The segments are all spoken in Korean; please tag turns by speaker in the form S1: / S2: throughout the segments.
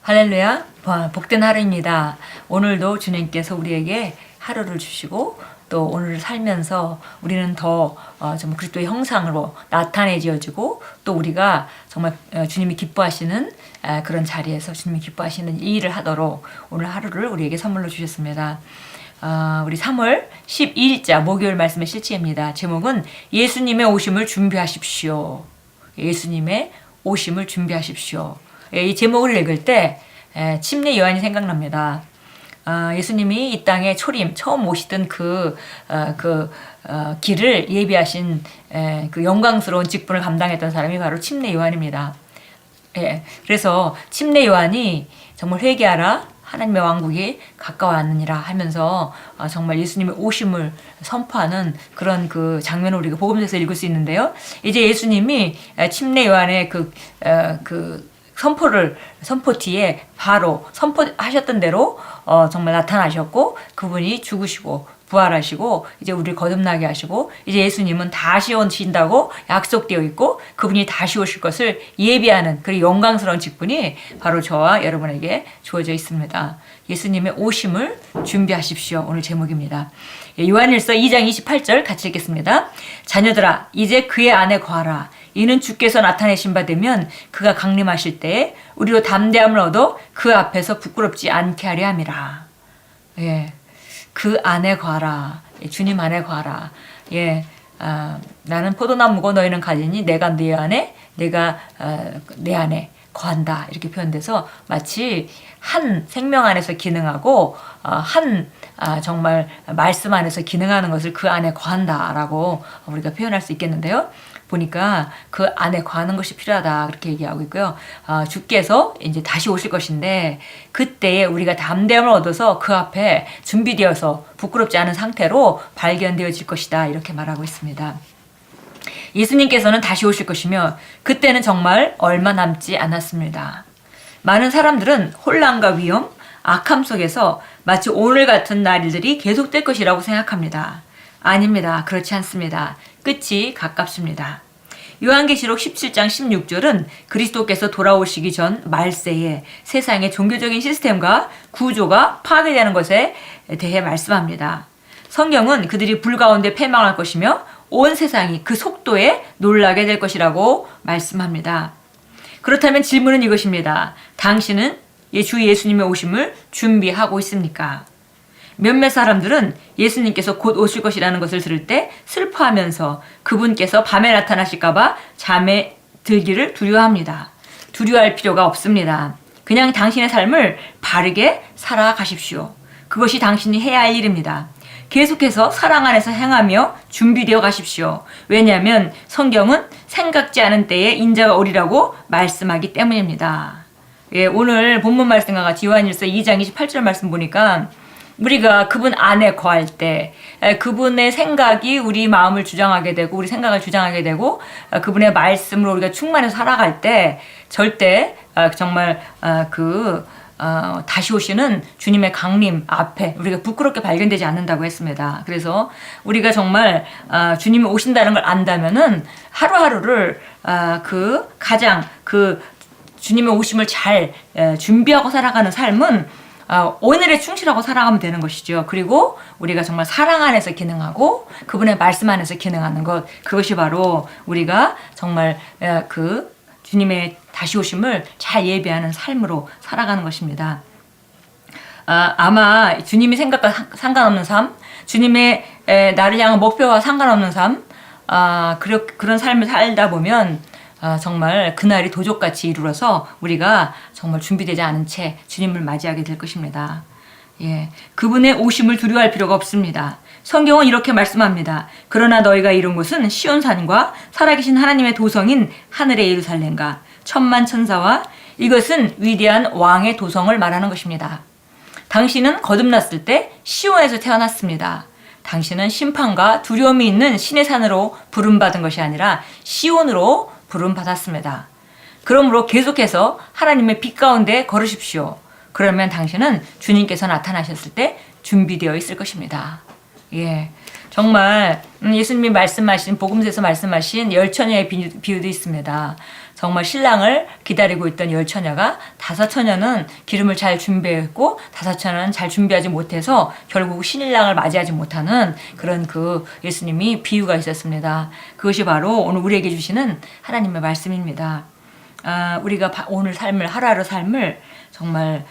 S1: 할렐루야, 복된 하루입니다. 오늘도 주님께서 우리에게 하루를 주시고 또 오늘을 살면서 우리는 더 정말 그리스도의 형상으로 나타내지어지고 또 우리가 정말 주님이 기뻐하시는 그런 자리에서 주님이 기뻐하시는 이 일을 하도록 오늘 하루를 우리에게 선물로 주셨습니다. 우리 3월 12일자 목요일 말씀의 실제입니다. 제목은 예수님의 오심을 준비하십시오. 예수님의 오심을 준비하십시오. 이 제목을 읽을 때 침례 요한이 생각납니다. 예수님이 이 땅에 처음 오시던 그 길을 예비하신 그 영광스러운 직분을 감당했던 사람이 바로 침례 요한입니다. 그래서 침례 요한이 정말 회개하라, 하나님의 왕국이 가까워왔느니라 하면서 정말 예수님의 오심을 선포하는 그런 그 장면을 우리가 복음서에서 읽을 수 있는데요. 이제 예수님이 침례 요한의 그 선포 뒤에 바로 선포하셨던 대로 정말 나타나셨고 그분이 죽으시고 부활하시고 이제 우리를 거듭나게 하시고 이제 예수님은 다시 오신다고 약속되어 있고 그분이 다시 오실 것을 예비하는 그 영광스러운 직분이 바로 저와 여러분에게 주어져 있습니다. 예수님의 오심을 준비하십시오. 오늘 제목입니다. 요한일서 2장 28절 같이 읽겠습니다. 자녀들아 이제 그의 안에 거하라. 이는 주께서 나타내신 바 되면 그가 강림하실 때에 우리로 담대함을 얻어 그 앞에서 부끄럽지 않게 하려 함이라. 그 안에 거하라. 주님 안에 거하라. 나는 포도나무고 너희는 가지니 내가 네 안에 내가 내 안에 거한다. 이렇게 표현돼서 마치 한 생명 안에서 기능하고 정말 말씀 안에서 기능하는 것을 그 안에 거한다라고 우리가 표현할 수 있겠는데요. 보니까 그 안에 거하는 것이 필요하다 그렇게 얘기하고 있고요. 주께서 이제 다시 오실 것인데 그때에 우리가 담대함을 얻어서 그 앞에 준비되어서 부끄럽지 않은 상태로 발견되어질 것이다 이렇게 말하고 있습니다. 예수님께서는 다시 오실 것이며 그때는 정말 얼마 남지 않았습니다. 많은 사람들은 혼란과 위험, 악함 속에서 마치 오늘 같은 날들이 계속될 것이라고 생각합니다. 아닙니다. 그렇지 않습니다. 끝이 가깝습니다. 요한계시록 17장 16절은 그리스도께서 돌아오시기 전 말세에 세상의 종교적인 시스템과 구조가 파괴되는 것에 대해 말씀합니다. 성경은 그들이 불 가운데 패망할 것이며 온 세상이 그 속도에 놀라게 될 것이라고 말씀합니다. 그렇다면 질문은 이것입니다. 당신은 주 예수님의 오심을 준비하고 있습니까? 몇몇 사람들은 예수님께서 곧 오실 것이라는 것을 들을 때 슬퍼하면서 그분께서 밤에 나타나실까봐 잠에 들기를 두려워합니다. 두려워할 필요가 없습니다. 그냥 당신의 삶을 바르게 살아가십시오. 그것이 당신이 해야 할 일입니다. 계속해서 사랑 안에서 행하며 준비되어 가십시오. 왜냐하면 성경은 생각지 않은 때에 인자가 오리라고 말씀하기 때문입니다. 오늘 본문 말씀과 같이 요한일서 2장 28절 말씀 보니까 우리가 그분 안에 거할 때 그분의 생각이 우리 마음을 주장하게 되고 우리 생각을 주장하게 되고 그분의 말씀으로 우리가 충만해서 살아갈 때 절대 정말 다시 오시는 주님의 강림 앞에 우리가 부끄럽게 발견되지 않는다고 했습니다. 그래서 우리가 정말 주님이 오신다는 걸 안다면은 하루하루를 가장 주님의 오심을 잘 준비하고 살아가는 삶은 오늘에 충실하고 살아가면 되는 것이죠. 그리고 우리가 정말 사랑 안에서 기능하고 그분의 말씀 안에서 기능하는 것, 그것이 바로 우리가 정말 주님의 다시 오심을 잘 예비하는 삶으로 살아가는 것입니다. 아마 주님의 생각과 상관없는 삶, 주님의 나를 향한 목표와 상관없는 삶, 그런 삶을 살다 보면 정말 그날이 도적같이 이르러서 우리가 정말 준비되지 않은 채 주님을 맞이하게 될 것입니다. 그분의 오심을 두려워할 필요가 없습니다. 성경은 이렇게 말씀합니다. 그러나 너희가 이룬 곳은 시온산과 살아계신 하나님의 도성인 하늘의 예루살렘과 천만 천사와 이것은 위대한 왕의 도성을 말하는 것입니다. 당신은 거듭났을 때 시온에서 태어났습니다. 당신은 심판과 두려움이 있는 신의 산으로 부름받은 것이 아니라 시온으로 부름받았습니다. 그러므로 계속해서 하나님의 빛 가운데 걸으십시오. 그러면 당신은 주님께서 나타나셨을 때 준비되어 있을 것입니다. 정말 예수님이 말씀하신 복음서에서 말씀하신 열 처녀의 비유도 있습니다. 정말 신랑을 기다리고 있던 열 처녀가 다섯 처녀는 기름을 잘 준비했고 다섯 처녀는 잘 준비하지 못해서 결국 신랑을 맞이하지 못하는 그런 그 예수님이 비유가 있었습니다. 그것이 바로 오늘 우리에게 주시는 하나님의 말씀입니다. 우리가 오늘 삶을 하루하루 삶을 정말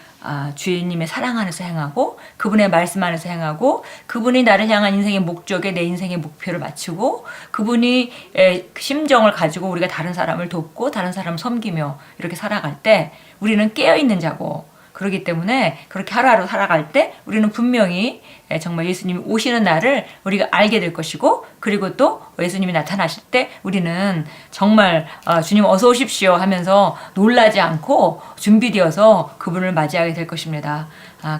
S1: 주님의 사랑 안에서 행하고 그분의 말씀 안에서 행하고 그분이 나를 향한 인생의 목적에 내 인생의 목표를 맞추고 그분이 심정을 가지고 우리가 다른 사람을 돕고 다른 사람을 섬기며 이렇게 살아갈 때 우리는 깨어있는 자고 그렇기 때문에 그렇게 하루하루 살아갈 때 우리는 분명히 정말 예수님이 오시는 날을 우리가 알게 될 것이고 그리고 또 예수님이 나타나실 때 우리는 정말 주님 어서 오십시오 하면서 놀라지 않고 준비되어서 그분을 맞이하게 될 것입니다.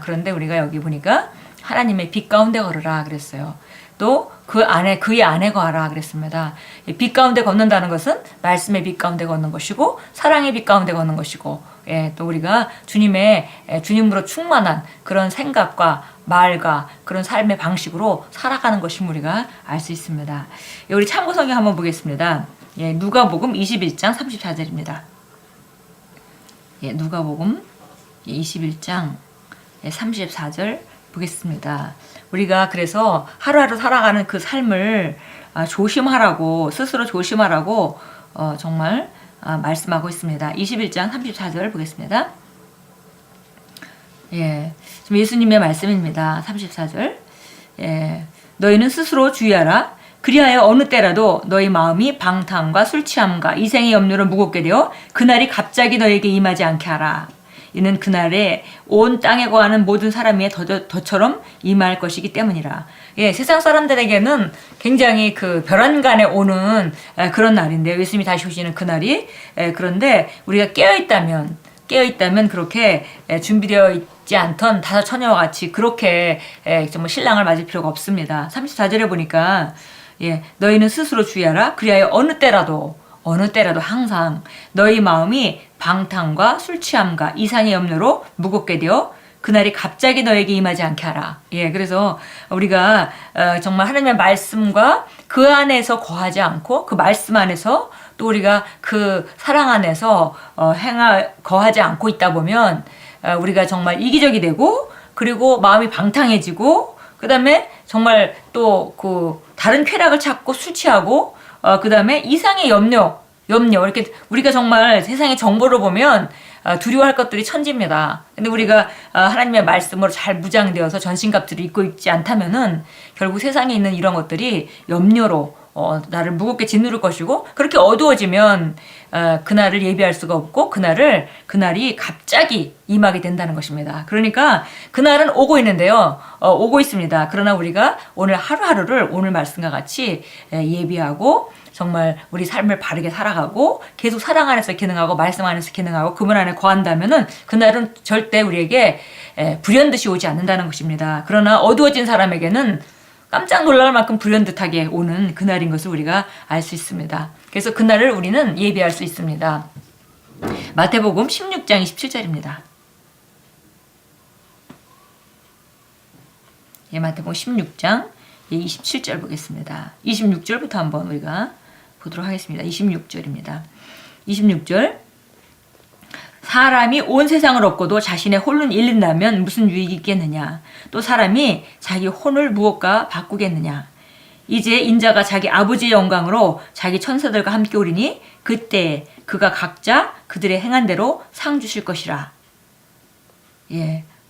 S1: 그런데 우리가 여기 보니까 하나님의 빛 가운데 걸으라 그랬어요. 또 그의 안에 거하라 그랬습니다. 빛 가운데 걷는다는 것은 말씀의 빛 가운데 걷는 것이고 사랑의 빛 가운데 걷는 것이고 또 우리가 주님으로 충만한 그런 생각과 말과 그런 삶의 방식으로 살아가는 것임을 우리가 알 수 있습니다. 우리 참고 성경 한번 보겠습니다. 누가복음 21장 34절입니다. 누가복음 21장 34절 보겠습니다. 우리가 그래서 하루하루 살아가는 그 삶을 조심하라고 스스로 조심하라고 정말 말씀하고 있습니다. 21장 34절 보겠습니다. 지금 예수님의 말씀입니다. 34절. 너희는 스스로 주의하라. 그리하여 어느 때라도 너희 마음이 방탕과 술 취함과 이생의 염려로 무겁게 되어 그날이 갑자기 너에게 임하지 않게 하라. 이는 그날에 온 땅에 거하는 모든 사람이 덫처럼 임할 것이기 때문이라. 세상 사람들에게는 굉장히 그 벼랑간에 오는 그런 날인데 예수님이 다시 오시는 그날이 그런데 우리가 깨어있다면 그렇게 준비되어 있지 않던 다섯 처녀와 같이 그렇게 정말 신랑을 맞을 필요가 없습니다. 34절에 보니까 너희는 스스로 주의하라. 그리하여 어느 때라도 항상 너희 마음이 방탕과 술 취함과 이상의 염려로 무겁게 되어 그날이 갑자기 너에게 임하지 않게 하라. 그래서 우리가 정말 하나님의 말씀과 그 안에서 거하지 않고 그 말씀 안에서 또 우리가 그 사랑 안에서 거하지 않고 있다 보면 우리가 정말 이기적이 되고 그리고 마음이 방탕해지고 그 다음에 정말 또 그 다른 쾌락을 찾고 술 취하고 그 다음에 이상의 염려 이렇게 우리가 정말 세상의 정보를 보면 두려워할 것들이 천지입니다. 근데 우리가 하나님의 말씀으로 잘 무장되어서 전신갑주를 입고 있지 않다면은 결국 세상에 있는 이런 것들이 염려로 나를 무겁게 짓누를 것이고 그렇게 어두워지면 그날을 예비할 수가 없고 그날이 갑자기 임하게 된다는 것입니다. 그러니까 그날은 오고 있는데요. 오고 있습니다. 그러나 우리가 오늘 하루하루를 오늘 말씀과 같이 예비하고 정말 우리 삶을 바르게 살아가고 계속 사랑 안에서 기능하고 말씀 안에서 기능하고 그분 안에 거한다면은 그날은 절대 우리에게 불현듯이 오지 않는다는 것입니다. 그러나 어두워진 사람에게는 깜짝 놀랄 만큼 불현듯하게 오는 그날인 것을 우리가 알 수 있습니다. 그래서 그날을 우리는 예비할 수 있습니다. 마태복음 16장 27절입니다. 마태복음 16장 27절 보겠습니다. 26절부터 한번 우리가 보도록 하겠습니다. 26절입니다. 26절 사람이 온 세상을 얻고도 자신의 혼을 잃는다면 무슨 유익이 있겠느냐. 또 사람이 자기 혼을 무엇과 바꾸겠느냐. 이제 인자가 자기 아버지의 영광으로 자기 천사들과 함께 오리니 그때 그가 각자 그들의 행한 대로 상 주실 것이라.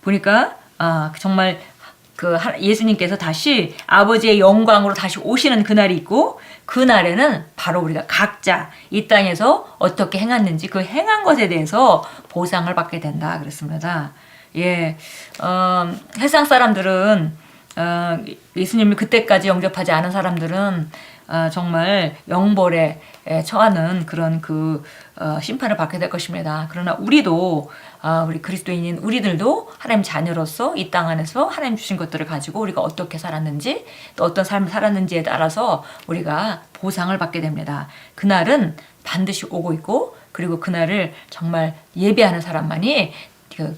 S1: 보니까 정말 예수님께서 다시 아버지의 영광으로 다시 오시는 그날이 있고 그날에는 바로 우리가 각자 이 땅에서 어떻게 행했는지 그 행한 것에 대해서 보상을 받게 된다 그랬습니다. 세상 사람들은 예수님을 그때까지 영접하지 않은 사람들은 정말 영벌에 처하는 그런 심판을 받게 될 것입니다. 그러나 우리도 우리 그리스도인인 우리들도 하나님 자녀로서 이 땅 안에서 하나님 주신 것들을 가지고 우리가 어떻게 살았는지 또 어떤 삶을 살았는지에 따라서 우리가 보상을 받게 됩니다. 그날은 반드시 오고 있고 그리고 그날을 정말 예배하는 사람만이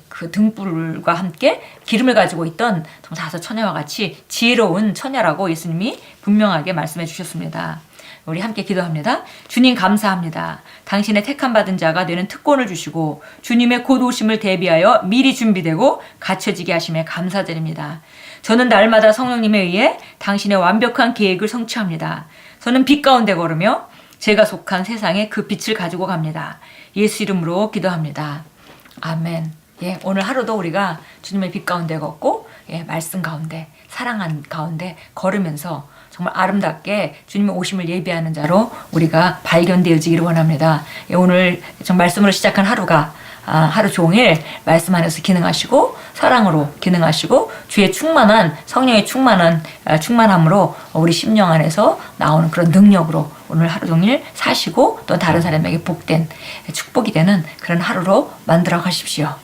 S1: 그 등불과 함께 기름을 가지고 있던 정말 5 처녀와 같이 지혜로운 처녀라고 예수님이 분명하게 말씀해 주셨습니다. 우리 함께 기도합니다. 주님 감사합니다. 당신의 택함 받은 자가 되는 특권을 주시고 주님의 곧 오심을 대비하여 미리 준비되고 갖춰지게 하심에 감사드립니다. 저는 날마다 성령님에 의해 당신의 완벽한 계획을 성취합니다. 저는 빛 가운데 걸으며 제가 속한 세상에 그 빛을 가지고 갑니다. 예수 이름으로 기도합니다. 아멘. 예, 오늘 하루도 우리가 주님의 빛 가운데 걷고 말씀 가운데 사랑 가운데 걸으면서 정말 아름답게 주님의 오심을 예비하는 자로 우리가 발견되어지기를 원합니다. 예, 오늘 정 말씀으로 시작한 하루가 하루 종일 말씀 안에서 기능하시고 사랑으로 기능하시고 주의 충만한 성령의 충만함으로 우리 심령 안에서 나오는 그런 능력으로 오늘 하루 종일 사시고 또 다른 사람에게 복된 축복이 되는 그런 하루로 만들어 가십시오.